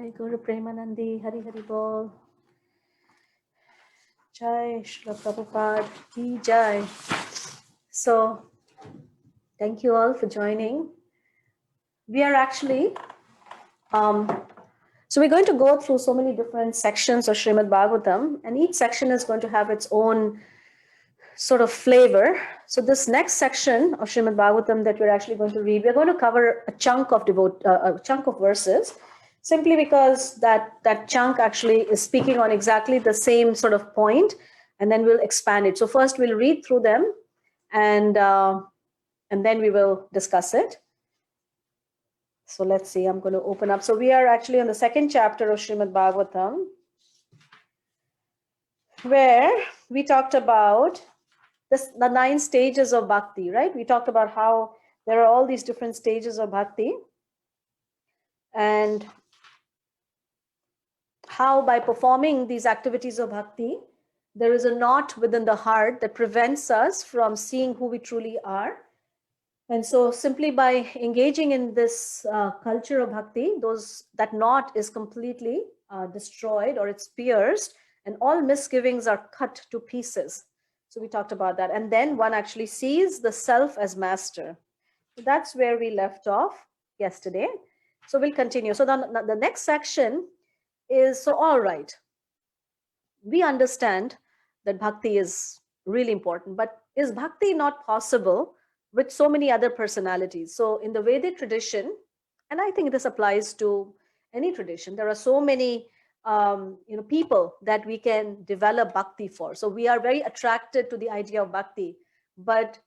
Jai Guru Premanandi, Hari Hari Bol. Jai Shri Prabhupada Ki Jai. So, thank you all for joining. We are actually, so we're going to go through so many different sections of Srimad Bhagavatam, and each section is going to have its own sort of flavor. So this next section of Srimad Bhagavatam that we're actually going to read, we're going to cover a chunk of verses, simply because that chunk actually is speaking on exactly the same sort of point, and then we'll expand it. So first we'll read through them, and then we will discuss it. So let's see, I'm going to open up. So we are actually on the second chapter of Srimad Bhagavatam, where we talked about the 9 stages of bhakti, right? We talked about how there are all these different stages of bhakti, and how by performing these activities of bhakti, there is a knot within the heart that prevents us from seeing who we truly are. And so simply by engaging in this culture of bhakti, that knot is completely destroyed, or it's pierced, and all misgivings are cut to pieces. So we talked about that. And then one actually sees the self as master. So that's where we left off yesterday. So we'll continue. So the next section is, so all right, we understand that bhakti is really important, but is bhakti not possible with so many other personalities? So in the Vedic tradition, and I think this applies to any tradition, there are so many people that we can develop bhakti for. So we are very attracted to the idea of bhakti, but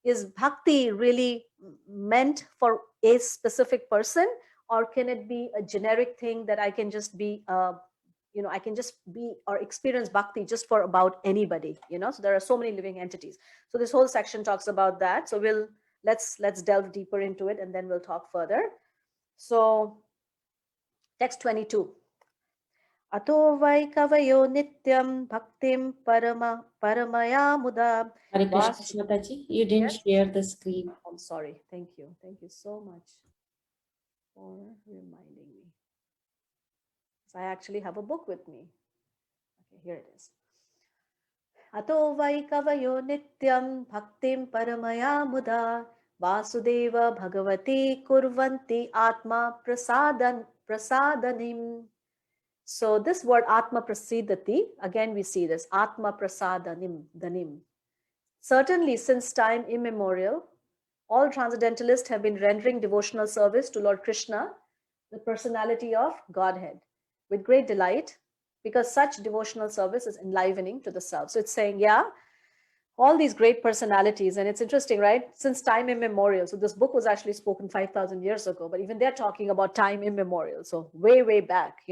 is bhakti really meant for a specific person, or can it be a generic thing that I can just be I can just be or experience bhakti just for about anybody, so there are so many living entities. So this whole section talks about that. So let's delve deeper into it, and then we'll talk further. So text 22. Ato vai kavayo nityam bhaktim paramaya muda. Hare Krishna, Mataji. You didn't share the screen. I'm sorry. Thank you so much for reminding me. So I actually have a book with me. Okay, here it is. Ato vai kavayo nityam bhaktim paramaya muda vasudeva bhagavati kurvanti atma prasadanim. So this word atma prasidati, again we see this atma prasadanim. Certainly since time immemorial, all transcendentalists have been rendering devotional service to Lord Krishna, the personality of Godhead, with great delight, because such devotional service is enlivening to the self. So it's saying, all these great personalities, and it's interesting, right? Since time immemorial. So this book was actually spoken 5,000 years ago, but even they're talking about time immemorial. So way, way back,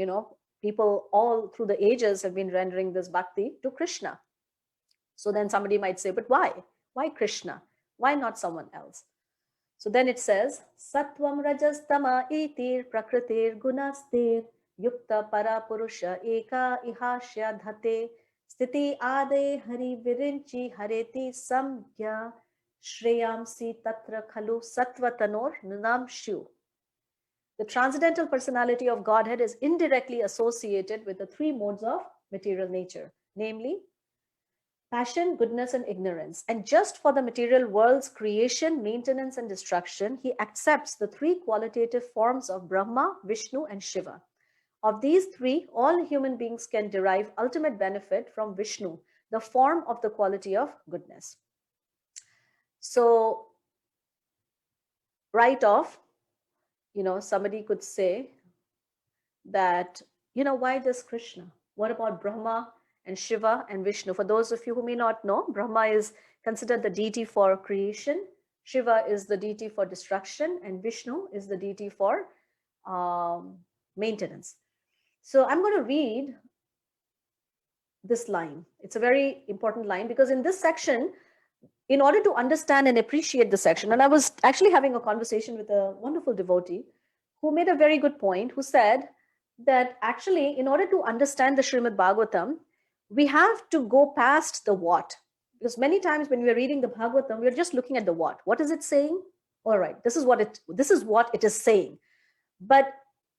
people all through the ages have been rendering this bhakti to Krishna. So then somebody might say, but why? Why Krishna? Why not someone else? So then it says, Sattvam rajas tama itir prakritir gunastir yukta para purusha eka ihashya dhate sthiti ade hari virinchi hareti samgya shreyamsi tatra khalu sattvatanor nanamshu. The transcendental personality of Godhead is indirectly associated with the 3 modes of material nature, namely passion, goodness, and ignorance. And just for the material world's creation, maintenance, and destruction, he accepts the 3 qualitative forms of Brahma, Vishnu, and Shiva. Of these 3, all human beings can derive ultimate benefit from Vishnu, the form of the quality of goodness. So, right off, somebody could say that, why does Krishna? What about Brahma and Shiva and Vishnu? For those of you who may not know, Brahma is considered the deity for creation, Shiva is the deity for destruction, and Vishnu is the deity for maintenance. So I'm going to read this line. It's a very important line, because in this section, in order to understand and appreciate the section, and I was actually having a conversation with a wonderful devotee who made a very good point, who said that actually, in order to understand the Srimad Bhagavatam, we have to go past the what. Because many times when we are reading the Bhagavatam, we are just looking at the what. What is it saying? All right, this is what it is saying. But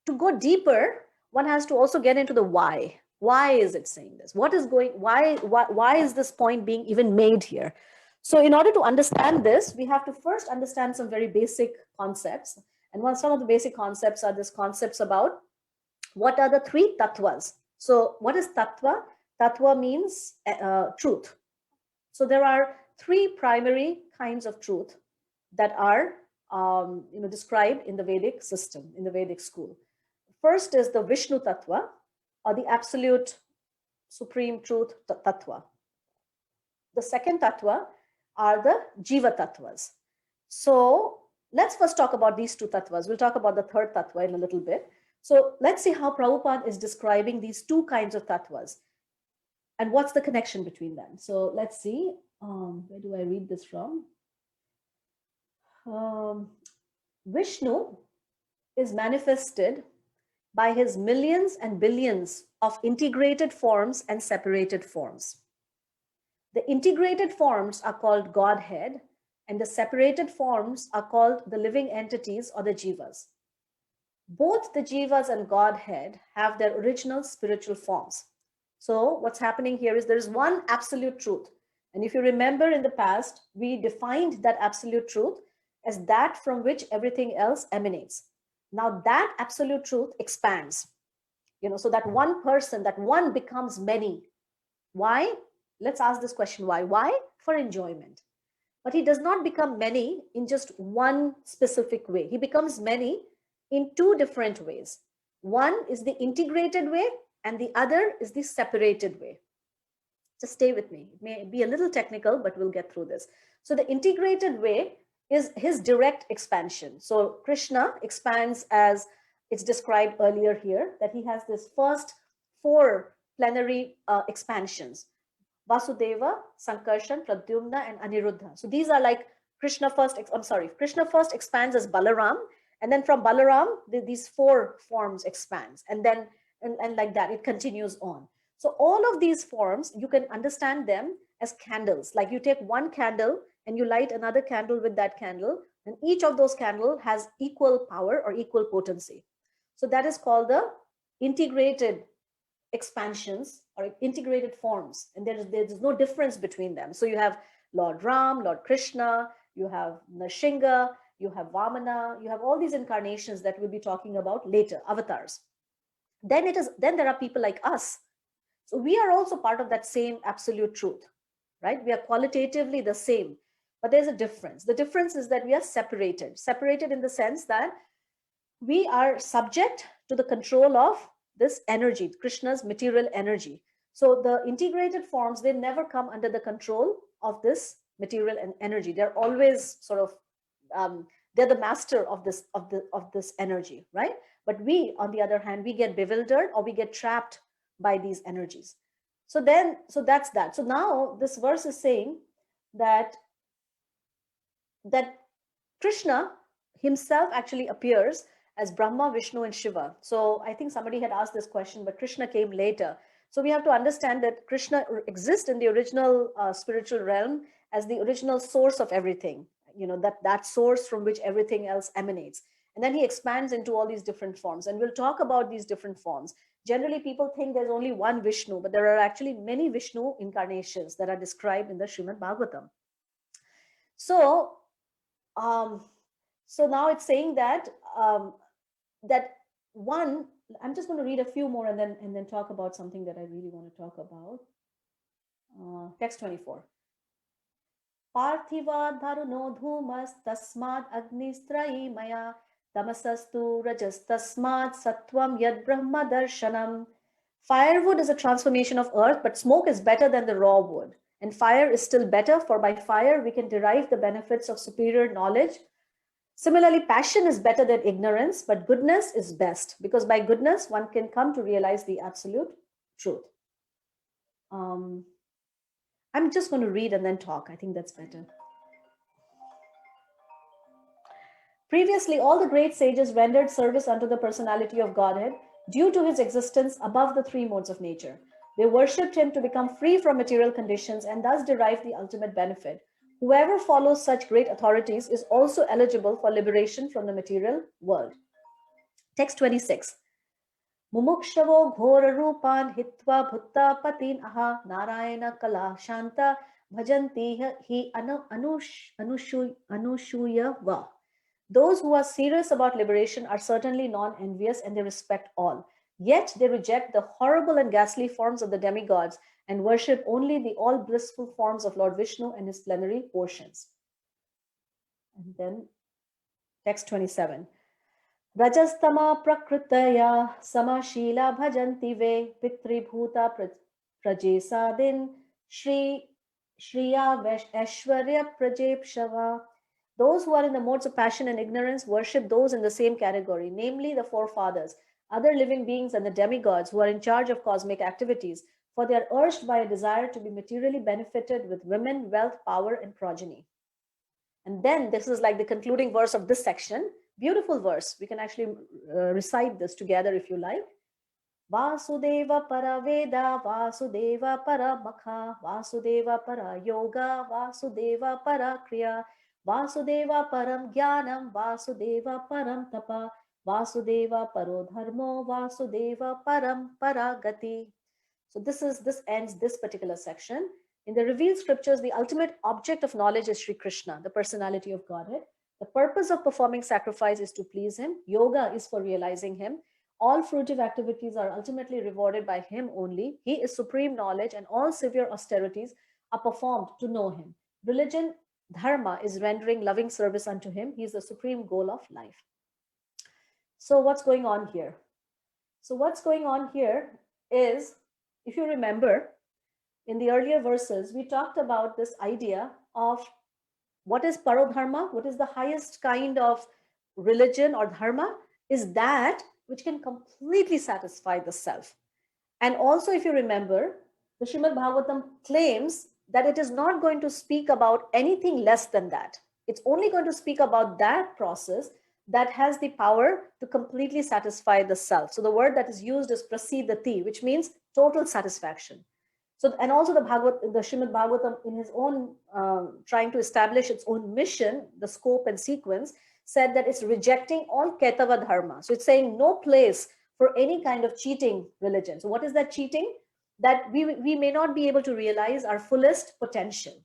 to go deeper, one has to also get into the why. Why is it saying this? What is going, why is this point being even made here? So in order to understand this, we have to first understand some very basic concepts. And some of the basic concepts are these concepts about what are the three tattvas. So what is tattva? Tattva means truth. So there are three primary kinds of truth that are described in the Vedic system, in the Vedic school. First is the Vishnu Tattva, or the absolute supreme truth Tattva. The second Tattva are the Jiva Tattvas. So let's first talk about these two Tattvas. We'll talk about the third Tattva in a little bit. So let's see how Prabhupada is describing these two kinds of Tattvas and what's the connection between them. So let's see, where do I read this from? Vishnu is manifested by his millions and billions of integrated forms and separated forms. The integrated forms are called Godhead, and the separated forms are called the living entities or the jivas. Both the jivas and Godhead have their original spiritual forms. So what's happening here is there is one absolute truth. And if you remember in the past, we defined that absolute truth as that from which everything else emanates. Now that absolute truth expands, so that one person, that one becomes many. Why? Let's ask this question, why? Why? For enjoyment. But he does not become many in just one specific way. He becomes many in two different ways. One is the integrated way, and the other is the separated way. Just stay with me. It may be a little technical, but we'll get through this. So the integrated way is his direct expansion. So Krishna expands as it's described earlier here, that he has this first 4 plenary expansions. Vasudeva, Sankarshan, Pradyumna, and Aniruddha. So these are like Krishna first expands as Balaram, and then from Balaram, these 4 forms expands, and then and like that, it continues on. So all of these forms, you can understand them as candles. Like you take one candle and you light another candle with that candle, and each of those candles has equal power or equal potency. So that is called the integrated expansions or integrated forms, and there's no difference between them. So you have Lord Ram, Lord Krishna, you have Nrsimha, you have Vamana, you have all these incarnations that we'll be talking about later, avatars. Then there are people like us. So we are also part of that same absolute truth, right? We are qualitatively the same, but there's a difference. The difference is that we are separated in the sense that we are subject to the control of this energy, Krishna's material energy. So the integrated forms, they never come under the control of this material and energy. They're always sort of, they're the master of this energy, right? But we, on the other hand, we get bewildered or we get trapped by these energies. So that's that. So now this verse is saying that Krishna himself actually appears as Brahma, Vishnu, and Shiva. So I think somebody had asked this question, but Krishna came later. So we have to understand that Krishna exists in the original spiritual realm as the original source of everything, that source from which everything else emanates. And then he expands into all these different forms. And we'll talk about these different forms. Generally, people think there's only one Vishnu, but there are actually many Vishnu incarnations that are described in the Srimad Bhagvatam. So now it's saying that one, I'm just going to read a few more and then talk about something that I really want to talk about. Text 24. Parthiva dharuno dhumas tasmad agnistrayi maya tamasastu rajas tasmad sattvam yad brahma darshanam. Firewood is a transformation of earth, but smoke is better than the raw wood. And fire is still better, for by fire we can derive the benefits of superior knowledge. Similarly, passion is better than ignorance, but goodness is best, because by goodness one can come to realize the absolute truth. I'm just going to read and then talk. I think that's better. Previously, all the great sages rendered service unto the personality of Godhead due to his existence above the 3 modes of nature. They worshipped him to become free from material conditions and thus derive the ultimate benefit. Whoever follows such great authorities is also eligible for liberation from the material world. Text 26. Mumukshavo ghora rupan hitva bhutta patin aha narayana kala shanta bhajanti hi anushuya va. Those who are serious about liberation are certainly non-envious and they respect all. Yet they reject the horrible and ghastly forms of the demigods and worship only the all blissful forms of Lord Vishnu and his plenary portions. And then text 27. Rajastama prakritaya samashila bhajanti ve pitribhuta prajesadin shri shriya ashwarya prajepshava. Those who are in the modes of passion and ignorance worship those in the same category, namely the forefathers, other living beings, and the demigods who are in charge of cosmic activities, for they are urged by a desire to be materially benefited with women, wealth, power, and progeny. And then this is like the concluding verse of this section. Beautiful verse. We can actually recite this together if you like. Vasudeva para Veda, Vasudeva para Makha, Vasudeva para Yoga, Vasudeva para Kriya, Vasudeva param Jnanam, Vasudeva param Tapa, Vasudeva paro Dharmo, Vasudeva param Paragati. So this ends this particular section. In the revealed scriptures, the ultimate object of knowledge is Sri Krishna, the personality of Godhead. The purpose of performing sacrifice is to please him. Yoga is for realizing him. All fruitive activities are ultimately rewarded by him only. He is supreme knowledge, and all severe austerities are performed to know him. Religion, dharma, is rendering loving service unto him. He is the supreme goal of life. So what's going on here? So what's going on here is, if you remember, in the earlier verses, we talked about this idea of what is parodharma, what is the highest kind of religion or dharma, is that which can completely satisfy the self. And also, if you remember, the Srimad Bhagavatam claims that it is not going to speak about anything less than that. It's only going to speak about that process that has the power to completely satisfy the self. So the word that is used is prasidati, which means total satisfaction. So, and also the Srimad Bhagavatam, in his own trying to establish its own mission, the scope and sequence, said that it's rejecting all Ketava dharma. So it's saying no place for any kind of cheating religion. So what is that cheating? That we may not be able to realize our fullest potential.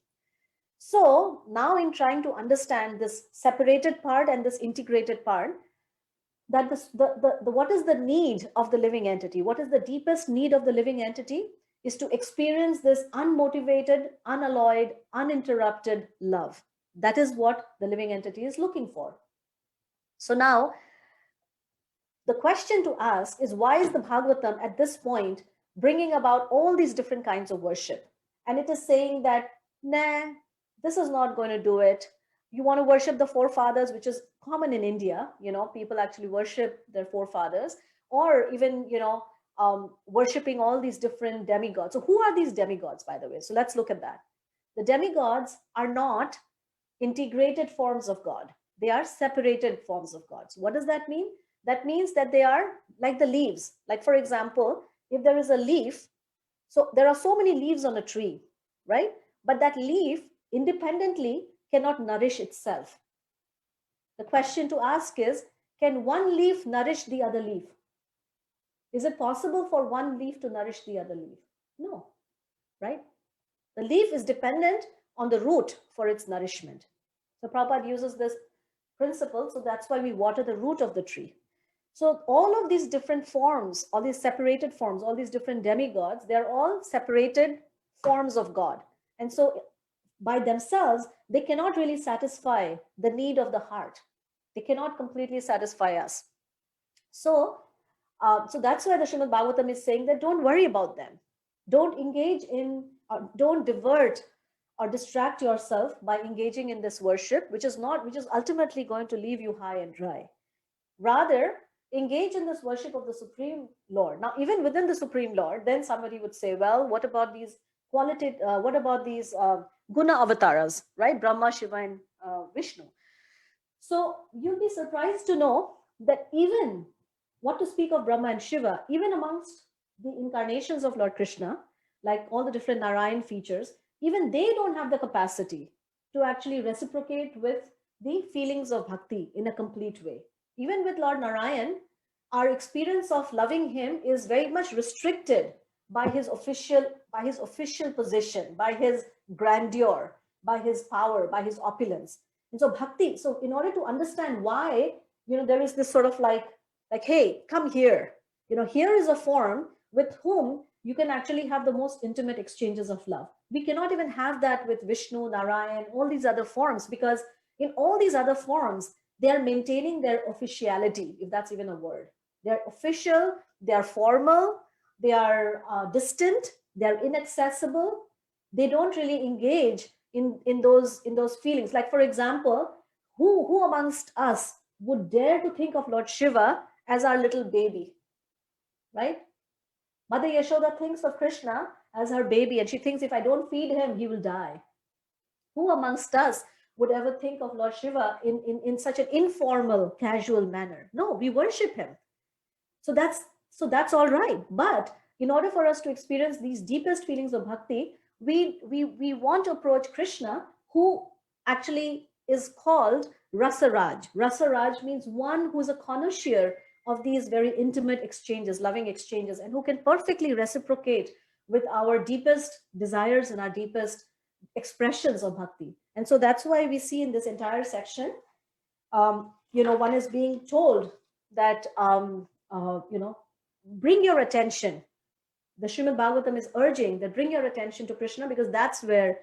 So now in trying to understand this separated part and this integrated part, that what is the need of the living entity? What is the deepest need of the living entity? Is to experience this unmotivated, unalloyed, uninterrupted love. That is what the living entity is looking for. So now, the question to ask is, why is the Bhagavatam at this point bringing about all these different kinds of worship? And it is saying that, nah, this is not going to do it. You want to worship the forefathers, which is common in India. People actually worship their forefathers, or even, worshipping all these different demigods. So who are these demigods, by the way? So let's look at that. The demigods are not integrated forms of God. They are separated forms of God. So what does that mean? That means that they are like the leaves. Like, for example, if there is a leaf, so there are so many leaves on a tree, right? But that leaf independently cannot nourish itself. The question to ask is, can one leaf nourish the other leaf? Is it possible for one leaf to nourish the other leaf? No, right? The leaf is dependent on the root for its nourishment. So Prabhupada uses this principle, so that's why we water the root of the tree. So all of these different forms, all these separated forms, all these different demigods, they're all separated forms of God. And so by themselves, they cannot really satisfy the need of the heart. They cannot completely satisfy us. So that's why the Srimad Bhagavatam is saying that don't worry about them. Don't engage in, don't divert or distract yourself by engaging in this worship, which is ultimately going to leave you high and dry. Rather, engage in this worship of the Supreme Lord. Now, even within the Supreme Lord, then somebody would say, well, what about these guna avatars, right? Brahma, Shiva, and Vishnu. So you'll be surprised to know that even, what to speak of Brahma and Shiva, even amongst the incarnations of Lord Krishna, like all the different Narayan features, even they don't have the capacity to actually reciprocate with the feelings of bhakti in a complete way. Even with Lord Narayan, our experience of loving him is very much restricted by his official position, by his grandeur, by his power, by his opulence. And so bhakti, so in order to understand why, there is this sort of like, hey, come here. Here is a form with whom you can actually have the most intimate exchanges of love. We cannot even have that with Vishnu, Narayan, all these other forms, because in all these other forms, they are maintaining their officiality, if that's even a word. They're official, they're formal, they are distant, they're inaccessible. They don't really engage in those feelings. Like, for example, who amongst us would dare to think of Lord Shiva as our little baby, right? Mother Yashoda thinks of Krishna as her baby, and she thinks, if I don't feed him, he will die. Who amongst us would ever think of Lord Shiva in such an informal, casual manner? No, we worship him. So that's all right. But in order for us to experience these deepest feelings of bhakti, we want to approach Krishna, who actually is called Rasaraj. Rasaraj means one who's a connoisseur of these very intimate exchanges, loving exchanges, and who can perfectly reciprocate with our deepest desires and our deepest expressions of bhakti. And so that's why we see in this entire section, one is being told that, bring your attention. The Srimad Bhagavatam is urging that bring your attention to Krishna, because that's where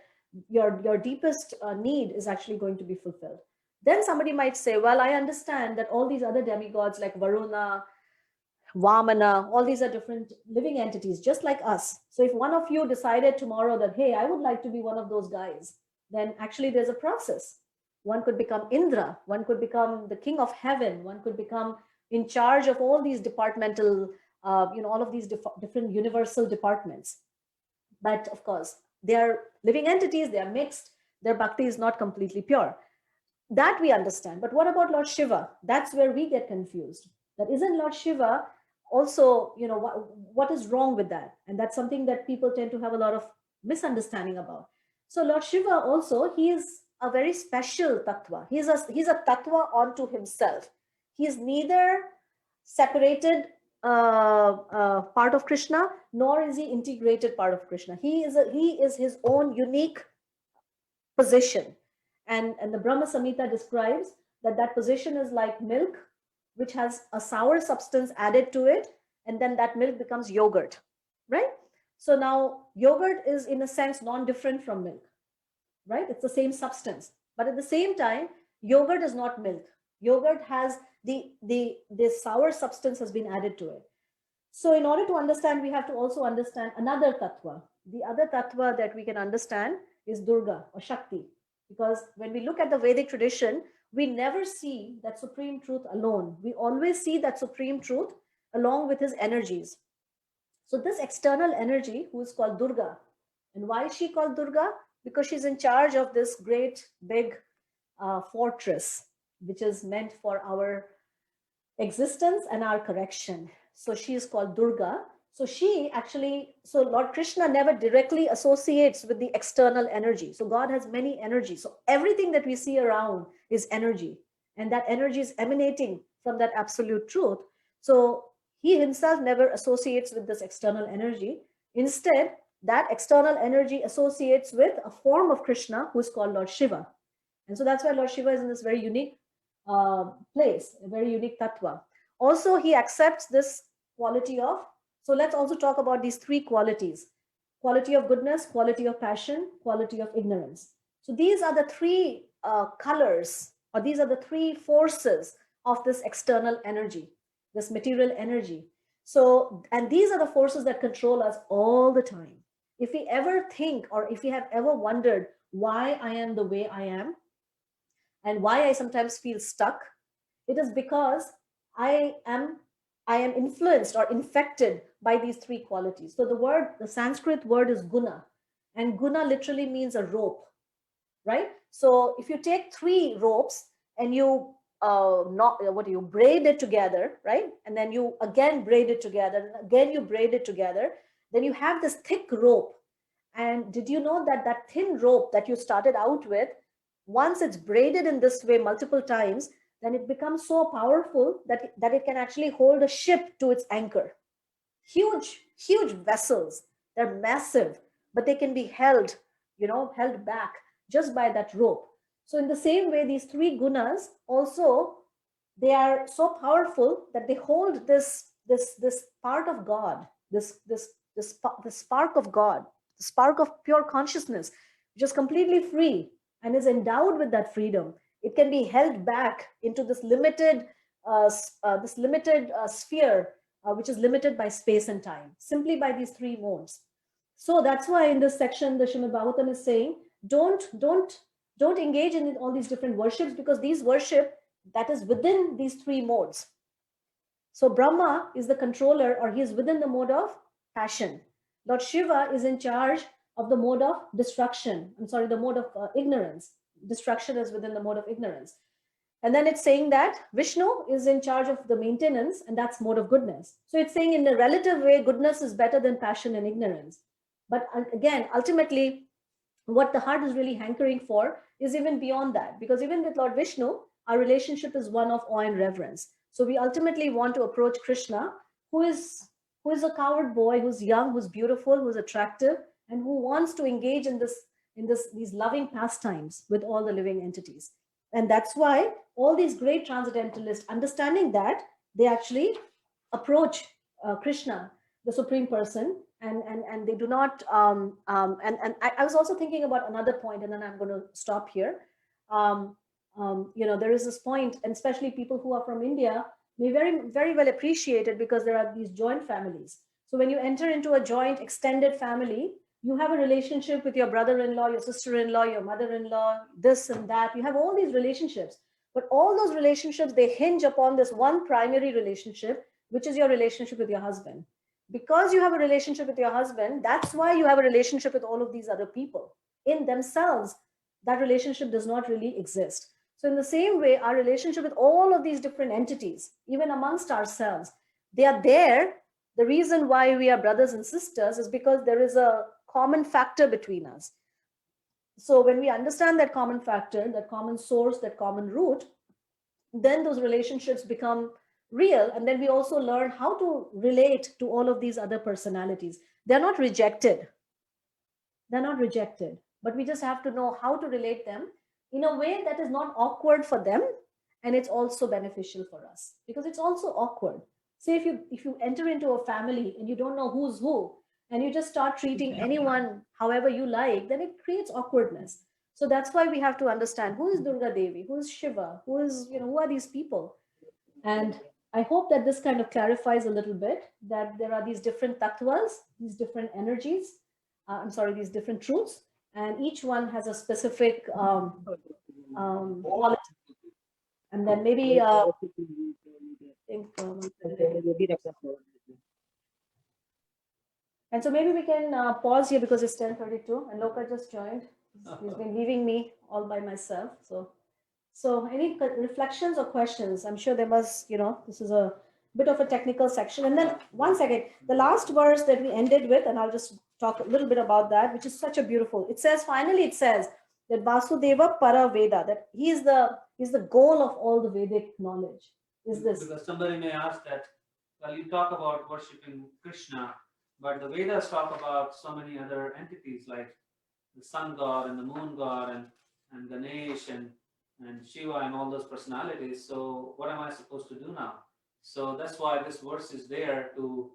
your deepest need is actually going to be fulfilled. Then somebody might say, well, I understand that all these other demigods like Varuna, Vamana, all these are different living entities, just like us. So if one of you decided tomorrow that, hey, I would like to be one of those guys, then actually there's a process. One could become Indra, one could become the king of heaven, one could become in charge of all these departmental, all of these different universal departments. But of course, they are living entities, they are mixed, their bhakti is not completely pure. That we understand. But what about Lord Shiva? That's where we get confused. That isn't Lord Shiva also, what is wrong with that? And that's something that people tend to have a lot of misunderstanding about. So Lord Shiva also, he is a very special tattva. He's a tattva onto himself. He is neither separated part of Krishna, nor is he integrated part of Krishna. He is his own unique position. And the Brahma Samhita describes that position is like milk, which has a sour substance added to it, and then that milk becomes yogurt, right? So now yogurt is in a sense non-different from milk, right? It's the same substance, but at the same time, yogurt is not milk. Yogurt has the sour substance has been added to it. So in order to understand, we have to also understand another tattva. The other tattva that we can understand is Durga or Shakti, because when we look at the Vedic tradition, we never see that supreme truth alone. We always see that supreme truth along with his energies. So this external energy, who is called Durga, and why is she called Durga? Because she's in charge of this great big fortress, which is meant for our existence and our correction. So she is called Durga. So Lord Krishna never directly associates with the external energy. So God has many energies. So everything that we see around is energy, and that energy is emanating from that absolute truth. So he himself never associates with this external energy. Instead, that external energy associates with a form of Krishna who is called Lord Shiva. And so that's why Lord Shiva is in this very unique place, a very unique tattva. Also, he accepts this quality of, so let's also talk about these three qualities: quality of goodness, quality of passion, quality of ignorance. So these are the three colors, or these are the three forces of this external energy, this material energy. So, and these are the forces that control us all the time. If we ever think, or if we have ever wondered why I am the way I am, and why I sometimes feel stuck, it is because I am influenced or infected by these three qualities. So the Sanskrit word is guna, and guna literally means a rope, right? So if you take three ropes and you braid it together, right? And then you again braid it together, and again you braid it together, then you have this thick rope. And did you know that that thin rope that you started out with, once it's braided in this way multiple times, then it becomes so powerful that it can actually hold a ship to its anchor. Huge, huge vessels. They're massive, but they can be held, held back just by that rope. So in the same way, these three gunas also, they are so powerful that they hold this part of God, this spark of God, the spark of pure consciousness, which is completely free and is endowed with that freedom. It can be held back into this limited sphere, which is limited by space and time, simply by these three modes. So that's why in this section, the Srimad Bhagavatam is saying, don't engage in all these different worships, because these worship that is within these three modes. So Brahma is the controller, or he is within the mode of passion. Lord Shiva is in charge of the mode of destruction. I'm sorry, the mode of ignorance. Destruction is within the mode of ignorance. And then it's saying that Vishnu is in charge of the maintenance, and that's mode of goodness. So it's saying in a relative way, goodness is better than passion and ignorance. But again, ultimately, what the heart is really hankering for is even beyond that, because even with Lord Vishnu, our relationship is one of awe and reverence. So we ultimately want to approach Krishna, who is a coward boy, who's young, who's beautiful, who's attractive, and who wants to engage in these loving pastimes with all the living entities. And that's why all these great transcendentalists, understanding that, they actually approach Krishna, the Supreme Person, and they do not. I was also thinking about another point, and then I'm going to stop here. There is this point, and especially people who are from India may very, very well appreciate it, because there are these joint families. So when you enter into a joint extended family, you have a relationship with your brother-in-law, your sister-in-law, your mother-in-law, this and that. You have all these relationships, but all those relationships, they hinge upon this one primary relationship, which is your relationship with your husband. Because you have a relationship with your husband, that's why you have a relationship with all of these other people. In themselves, that relationship does not really exist. So in the same way, our relationship with all of these different entities, even amongst ourselves, they are there. The reason why we are brothers and sisters is because there is a common factor between us. So when we understand that common factor, that common source, that common root, then those relationships become real. And then we also learn how to relate to all of these other personalities. They're not rejected. They're not rejected, but we just have to know how to relate them in a way that is not awkward for them, and it's also beneficial for us, because it's also awkward. Say if you enter into a family and you don't know who's who, and you just start treating anyone however you like, then it creates awkwardness. So that's why we have to understand who is Durga Devi, who is Shiva, who are these people. And I hope that this kind of clarifies a little bit that there are these different tattvas, these different energies, these different truths, and each one has a specific quality. And then maybe and so maybe we can pause here, because it's 10:32 and Loka just joined. He's been leaving me all by myself. So any reflections or questions? I'm sure there must, this is a bit of a technical section. And then one second, the last verse that we ended with, and I'll just talk a little bit about that, which is such a beautiful, it says that Vasudeva Para Veda, that he is the goal of all the Vedic knowledge. Is this? Because somebody may ask that, well, you talk about worshipping Krishna, but the Vedas talk about so many other entities like the sun god and the moon god and Ganesh and Shiva and all those personalities. So what am I supposed to do now? So that's why this verse is there to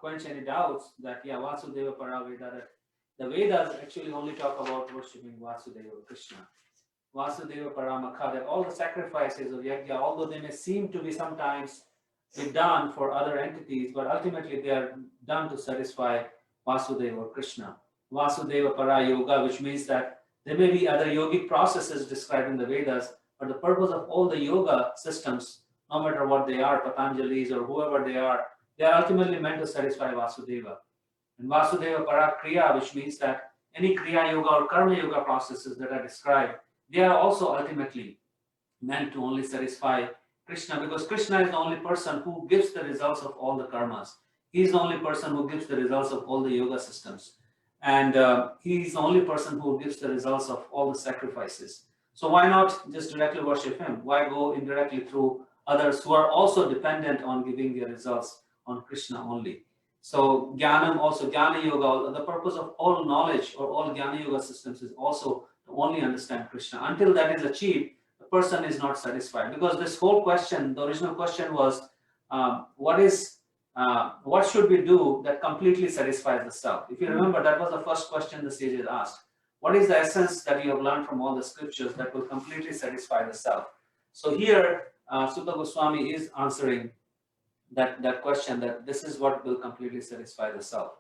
quench any doubts that, yeah, Vasudeva Para Veda, that the Vedas actually only talk about worshipping Vasudeva, Krishna. Vasudeva Paramakha, that all the sacrifices of Yajna, although they may seem to be sometimes be done for other entities, but ultimately they are done to satisfy Vasudeva or Krishna. Vasudeva Para Yoga, which means that there may be other yogic processes described in the Vedas, but the purpose of all the yoga systems, no matter what they are, Patanjali's or whoever they are ultimately meant to satisfy Vasudeva. And Vasudeva Para Kriya, which means that any Kriya Yoga or Karma Yoga processes that are described, they are also ultimately meant to only satisfy Krishna, because Krishna is the only person who gives the results of all the karmas. He is the only person who gives the results of all the yoga systems. And he is the only person who gives the results of all the sacrifices. So why not just directly worship him? Why go indirectly through others who are also dependent on giving their results on Krishna only? So Jnanam, also Jnana Yoga, the purpose of all knowledge or all Jnana Yoga systems is also to only understand Krishna. Until that is achieved, the person is not satisfied. Because this whole question, the original question was, what should we do that completely satisfies the self? If you remember, that was the first question the sages asked. What is the essence that you have learned from all the scriptures that will completely satisfy the self? So here, Sutta Goswami is answering that question, that this is what will completely satisfy the self.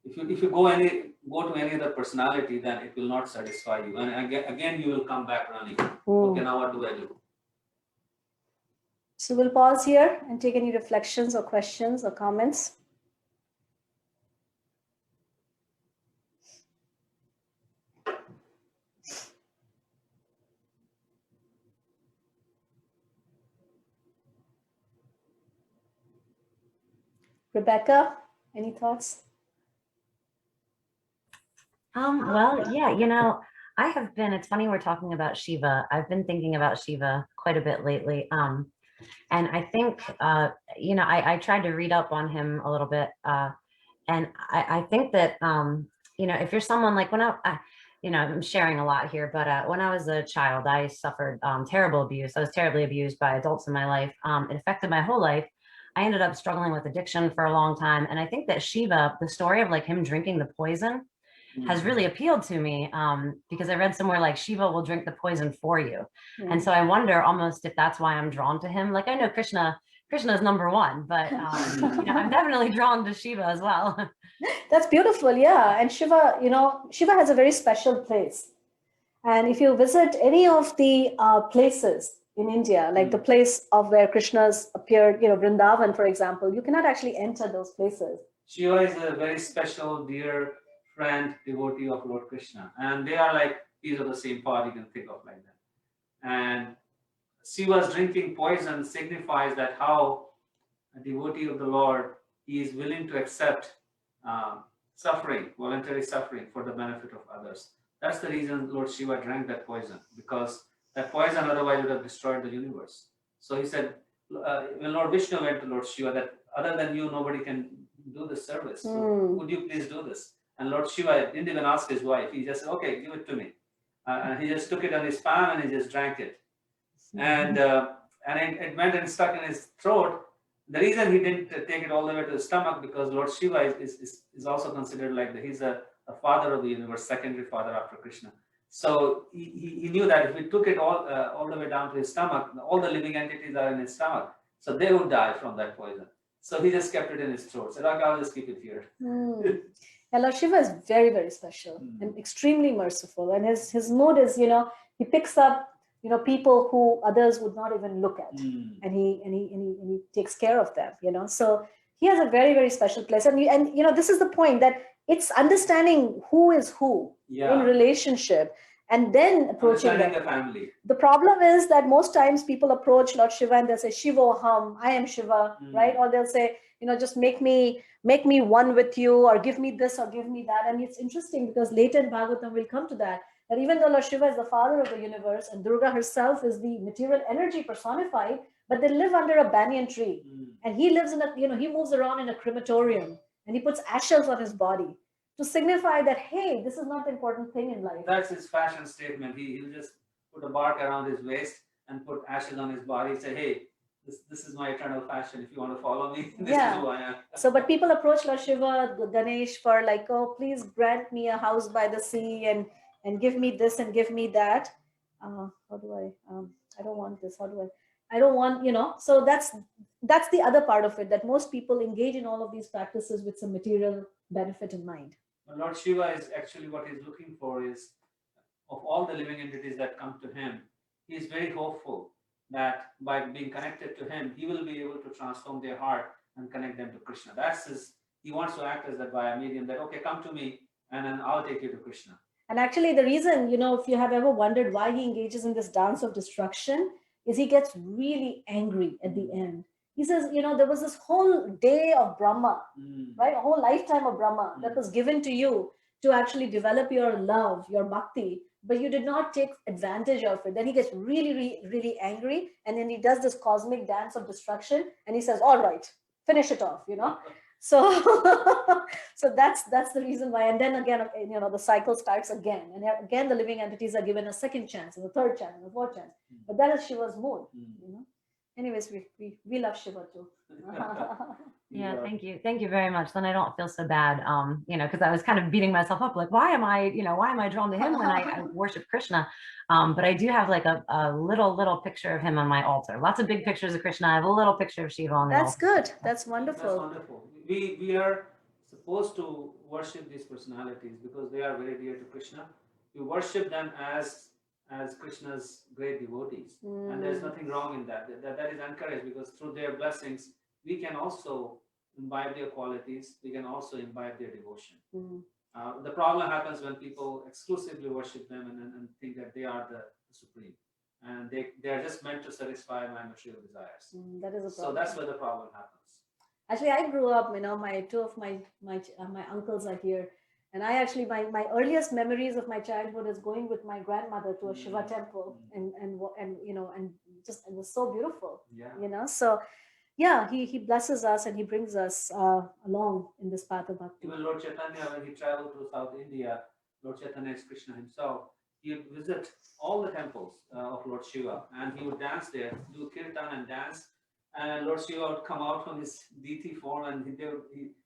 If you go to any other personality, then it will not satisfy you, and again you will come back running. Okay, now what do I do? So we'll pause here and take any reflections or questions or comments. Rebecca, any thoughts? Well, yeah, I have been, it's funny we're talking about Shiva. I've been thinking about Shiva quite a bit lately. And I think, I tried to read up on him a little bit. And I think that, if you're someone like I'm sharing a lot here, but when I was a child, I suffered terrible abuse. I was terribly abused by adults in my life. It affected my whole life. I ended up struggling with addiction for a long time. And I think that Shiva, the story of like him drinking the poison, has really appealed to me because I read somewhere like Shiva will drink the poison for you. And so I wonder almost if that's why I'm drawn to him. Like I know Krishna is number one, but I'm definitely drawn to Shiva as well. That's beautiful, yeah. And Shiva, Shiva has a very special place. And if you visit any of the places in India, like the place of where Krishna's appeared, Vrindavan, for example, you cannot actually enter those places. Shiva is a very special, dear friend, devotee of Lord Krishna, and they are like piece of the same pot, you can think of like that. And Shiva's drinking poison signifies that how a devotee of the Lord, he is willing to accept suffering, voluntary suffering for the benefit of others. That's the reason Lord Shiva drank that poison, because that poison otherwise would have destroyed the universe. So he said, when Lord Vishnu went to Lord Shiva, that other than you, nobody can do this service. So would you please do this? And Lord Shiva didn't even ask his wife. He just said, okay, give it to me. And he just took it on his palm and he just drank it. And it went and stuck in his throat. The reason he didn't take it all the way to his stomach, because Lord Shiva is also considered like he's a father of the universe, secondary father after Krishna. So he knew that if he took it all the way down to his stomach, all the living entities are in his stomach, so they would die from that poison. So he just kept it in his throat. Said, okay, I'll just keep it here. Yeah, Lord Shiva is very, very special and extremely merciful. And his mood is, he picks up, people who others would not even look at, and he takes care of them, So he has a very, very special place. And this is the point, that it's understanding who is who in relationship, and then approaching them. The family. The problem is that most times people approach Lord Shiva and they'll say, Shivoham, I am Shiva, right? Or they'll say, just make me one with you, or give me this or give me that. And it's interesting because later in Bhagavatam we'll come to that even though Lord Shiva is the father of the universe and Durga herself is the material energy personified, but they live under a banyan tree. And he lives in he moves around in a crematorium, and he puts ashes on his body to signify that, hey, this is not the important thing in life. That's his fashion statement. He'll just put a bark around his waist and put ashes on his body, say, hey, this is my eternal fashion. If you want to follow me, this is who I am. So, but people approach Lord Shiva, Ganesh, for like, oh, please grant me a house by the sea and give me this and give me that. How do I don't want this. I don't want, so that's the other part of it, that most people engage in all of these practices with some material benefit in mind. But Lord Shiva is actually, what he's looking for is, of all the living entities that come to him, he is very hopeful that by being connected to him, he will be able to transform their heart and connect them to Krishna. He wants to act as that via medium, that, okay, come to me and then I'll take you to Krishna. And actually the reason, if you have ever wondered why he engages in this dance of destruction, is he gets really angry at the end. He says, there was this whole day of Brahma, right? A whole lifetime of Brahma that was given to you to actually develop your love, your bhakti, but you did not take advantage of it. Then he gets really, really, really angry, and then he does this cosmic dance of destruction, and he says, all right, finish it off, you know. So so that's the reason why. And then again, you know, the cycle starts again, and again the living entities are given a second chance, and the third chance, and the fourth chance. But that is Shiva's mood, you know. Anyways, we love Shiva too. Yeah, thank you very much. Then I don't feel so bad, you know, because I was kind of beating myself up, like, why am I drawn to him when I worship Krishna? But I do have like a little picture of him on my altar. Lots of big pictures of Krishna. I have a little picture of Shiva on the That's altar. good. That's wonderful. That's wonderful. We are supposed to worship these personalities because they are very dear to Krishna. We worship them as Krishna's great devotees, and there's nothing wrong in that. That is encouraged, because through their blessings we can also imbibe their qualities. We can also imbibe their devotion. The problem happens when people exclusively worship them and think that they are the supreme, and they are just meant to satisfy my material desires. That is a problem. So that's where the problem happens. Actually, I grew up, you know, two of my uncles are here. And I actually, my earliest memories of my childhood is going with my grandmother to a Shiva temple, and you know, and just, it was so beautiful, you know. So yeah, he blesses us and he brings us along in this path of bhakti. Even Lord Chaitanya, when he traveled to South India, Lord Chaitanya is Krishna himself. He would visit all the temples of Lord Shiva, and he would dance there, do kirtan and dance. And Lord Shiva would come out from his deity form, and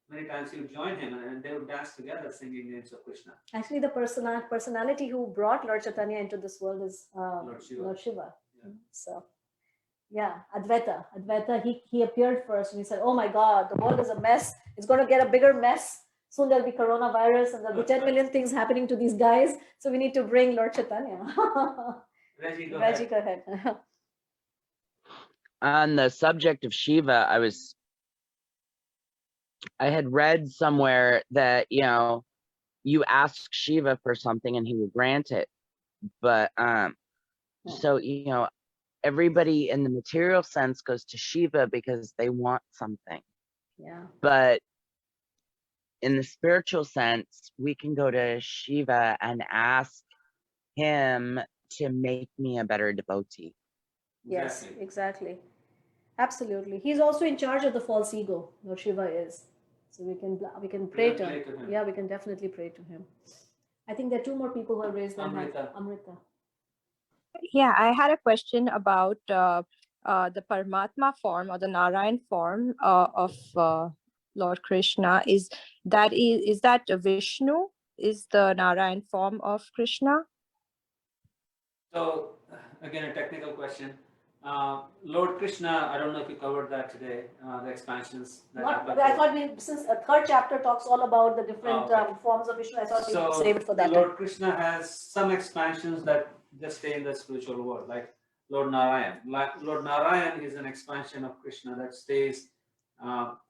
many times he would join him, and they would dance together singing names of Krishna. Actually, the personality who brought Lord Chaitanya into this world is Lord Shiva. Yeah. So yeah, Advaita, he appeared first, and he said, oh my God, the world is a mess. It's going to get a bigger mess. Soon there'll be coronavirus, and there'll be 10 million things happening to these guys. So we need to bring Lord Chaitanya. Reggie, go ahead. On the subject of Shiva, I had read somewhere that, you know, you ask Shiva for something and he will grant it. But so, you know, everybody in the material sense goes to Shiva because they want something. Yeah. But in the spiritual sense, we can go to Shiva and ask him to make me a better devotee. Yes, exactly. Absolutely. He's also in charge of the false ego, Lord Shiva is. So we can pray to him. Yeah, we can definitely pray to him. I think there are two more people who have raised their hand. Amrita. Yeah, I had a question about the Paramatma form or the Narayan form of Lord Krishna. Is that Vishnu? Is the Narayan form of Krishna? So again, a technical question. Lord Krishna, I don't know if you covered that today, the expansions. I thought since a third chapter talks all about the different forms of Vishnu, I thought we would save it for that. Lord Krishna has some expansions that just stay in the spiritual world, like Lord Narayan. Lord Narayan is an expansion of Krishna that stays,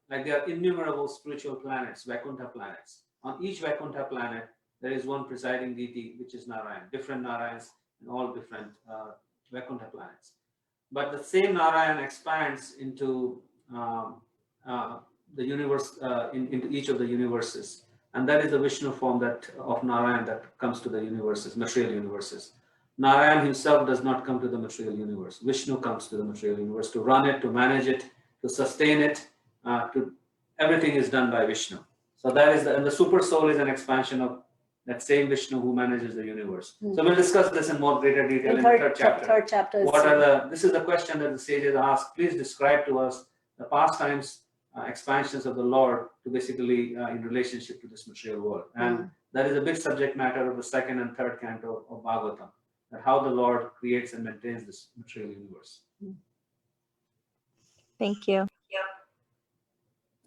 like there are innumerable spiritual planets, Vaikuntha planets. On each Vaikuntha planet, there is one presiding deity, which is Narayan, different Narayans in all different Vaikuntha planets. But the same Narayan expands into the universe, into each of the universes. And that is the Vishnu form of Narayan that comes to the universes, material universes. Narayan himself does not come to the material universe. Vishnu comes to the material universe to run it, to manage it, to sustain it. Everything is done by Vishnu. So that is and the super soul is an expansion of that same Vishnu who manages the universe. So we'll discuss this in more greater detail in the third chapter. Third chapter. This is the question that the sages ask. Please describe to us the pastimes, expansions of the Lord to basically in relationship to this material world. And that is a big subject matter of the second and third canto of Bhagvatam, that how the Lord creates and maintains this material universe. Thank you.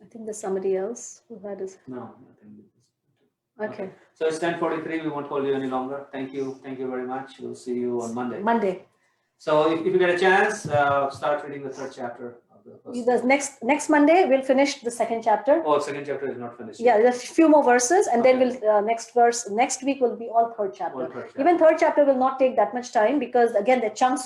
I think there's somebody else who had his. No, I think Okay. So it's 10:43. We won't hold you any longer. Thank you. Thank you very much. We'll see you on Monday. So if you get a chance, start reading the third chapter of the first. Next Monday we'll finish the second chapter. Oh, second chapter is not finished. Yeah, there's a few more verses, and then we'll next week will be all third chapter. Even third chapter will not take that much time because again the chunks